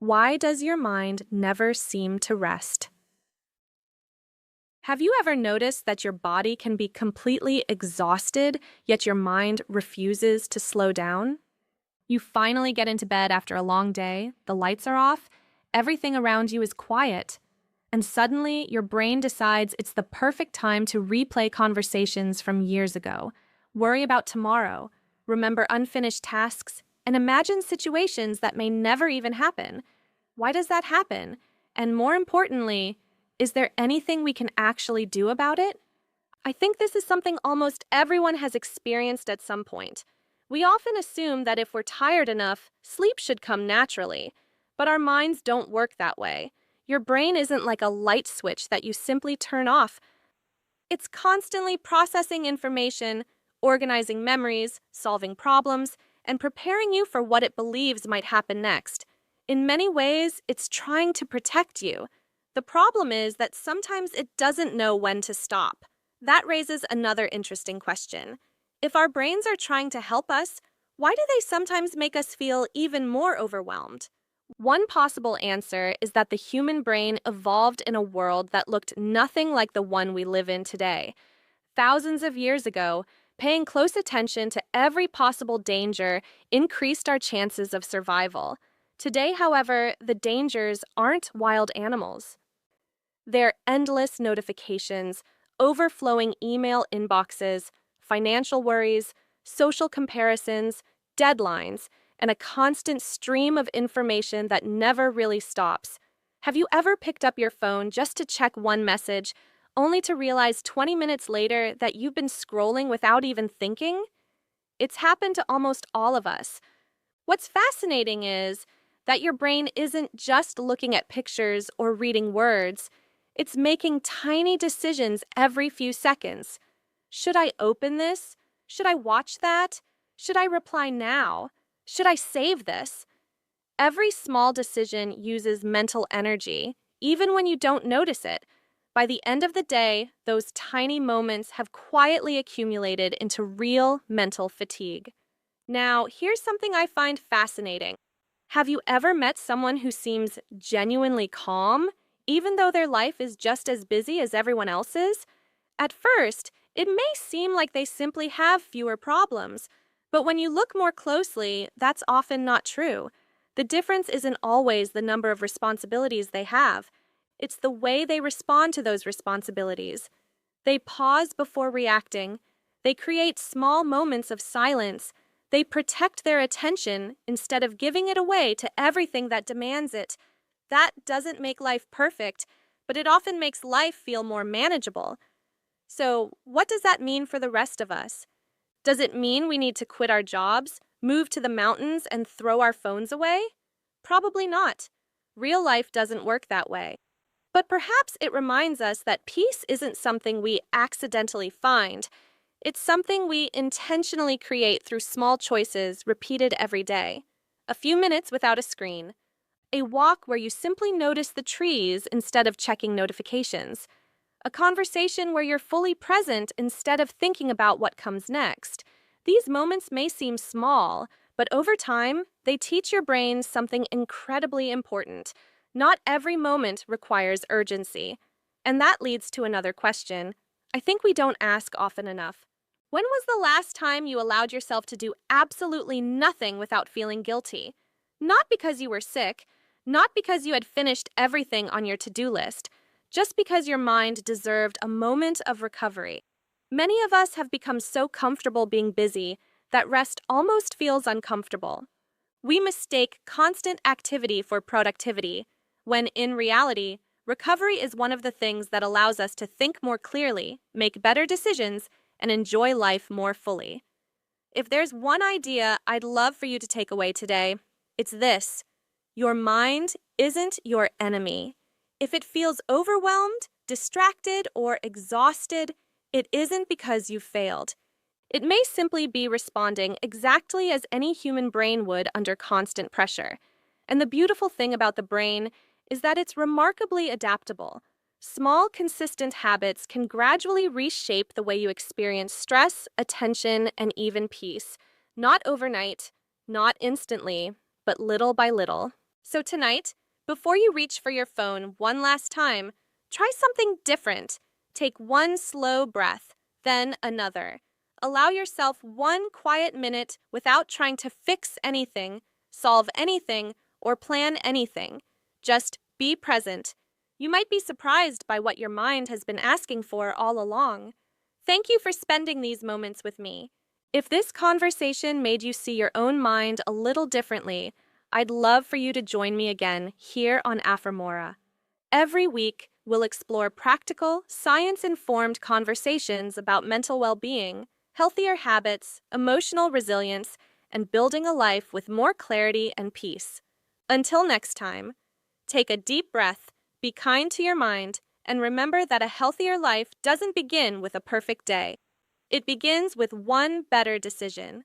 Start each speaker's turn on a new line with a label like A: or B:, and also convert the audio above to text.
A: Why does your mind never seem to rest? Have you ever noticed that your body can be completely exhausted, yet your mind refuses to slow down? You finally get into bed after a long day, the lights are off, everything around you is quiet, and suddenly your brain decides it's the perfect time to replay conversations from years ago, worry about tomorrow, remember unfinished tasks, and imagine situations that may never even happen. Why does that happen? And more importantly, is there anything we can actually do about it? I think this is something almost everyone has experienced at some point. We often assume that if we're tired enough, sleep should come naturally. But our minds don't work that way. Your brain isn't like a light switch that you simply turn off. It's constantly processing information, organizing memories, solving problems, and preparing you for what it believes might happen next. In many ways, it's trying to protect you. The problem is that sometimes it doesn't know when to stop. That raises another interesting question. If our brains are trying to help us, why do they sometimes make us feel even more overwhelmed? One possible answer is that the human brain evolved in a world that looked nothing like the one we live in today. Thousands of years ago, paying close attention to every possible danger increased our chances of survival. Today, however, the dangers aren't wild animals. They're endless notifications, overflowing email inboxes, financial worries, social comparisons, deadlines, and a constant stream of information that never really stops. Have you ever picked up your phone just to check one message, only to realize 20 minutes later that you've been scrolling without even thinking? It's happened to almost all of us. What's fascinating is that your brain isn't just looking at pictures or reading words. It's making tiny decisions every few seconds. Should I open this? Should I watch that? Should I reply now? Should I save this? Every small decision uses mental energy, even when you don't notice it. By the end of the day, those tiny moments have quietly accumulated into real mental fatigue. Now, here's something I find fascinating. Have you ever met someone who seems genuinely calm, even though their life is just as busy as everyone else's? At first, it may seem like they simply have fewer problems, but when you look more closely, that's often not true. The difference isn't always the number of responsibilities they have. It's the way they respond to those responsibilities. They pause before reacting. They create small moments of silence. They protect their attention instead of giving it away to everything that demands it. That doesn't make life perfect, but it often makes life feel more manageable. So, what does that mean for the rest of us? Does it mean we need to quit our jobs, move to the mountains, and throw our phones away? Probably not. Real life doesn't work that way. But perhaps it reminds us that peace isn't something we accidentally find. It's something we intentionally create through small choices repeated every day. A few minutes without a screen. A walk where you simply notice the trees instead of checking notifications. A conversation where you're fully present instead of thinking about what comes next. These moments may seem small, but over time, they teach your brain something incredibly important. Not every moment requires urgency. And that leads to another question I think we don't ask often enough. When was the last time you allowed yourself to do absolutely nothing without feeling guilty? Not because you were sick, not because you had finished everything on your to-do list, just because your mind deserved a moment of recovery. Many of us have become so comfortable being busy that rest almost feels uncomfortable. We mistake constant activity for productivity, when in reality, recovery is one of the things that allows us to think more clearly, make better decisions, and enjoy life more fully. If there's one idea I'd love for you to take away today, it's this. Your mind isn't your enemy. If it feels overwhelmed, distracted, or exhausted, it isn't because you failed. It may simply be responding exactly as any human brain would under constant pressure. And the beautiful thing about the brain is that it's remarkably adaptable. Small, consistent habits can gradually reshape the way you experience stress, attention, and even peace. Not overnight, not instantly, but little by little. So tonight, before you reach for your phone one last time, try something different. Take one slow breath, then another. Allow yourself one quiet minute without trying to fix anything, solve anything, or plan anything. Just be present. You might be surprised by what your mind has been asking for all along. Thank you for spending these moments with me. If this conversation made you see your own mind a little differently, I'd love for you to join me again here on Affirmora. Every week, we'll explore practical, science-informed conversations about mental well-being, healthier habits, emotional resilience, and building a life with more clarity and peace. Until next time, take a deep breath, be kind to your mind, and remember that a healthier life doesn't begin with a perfect day. It begins with one better decision.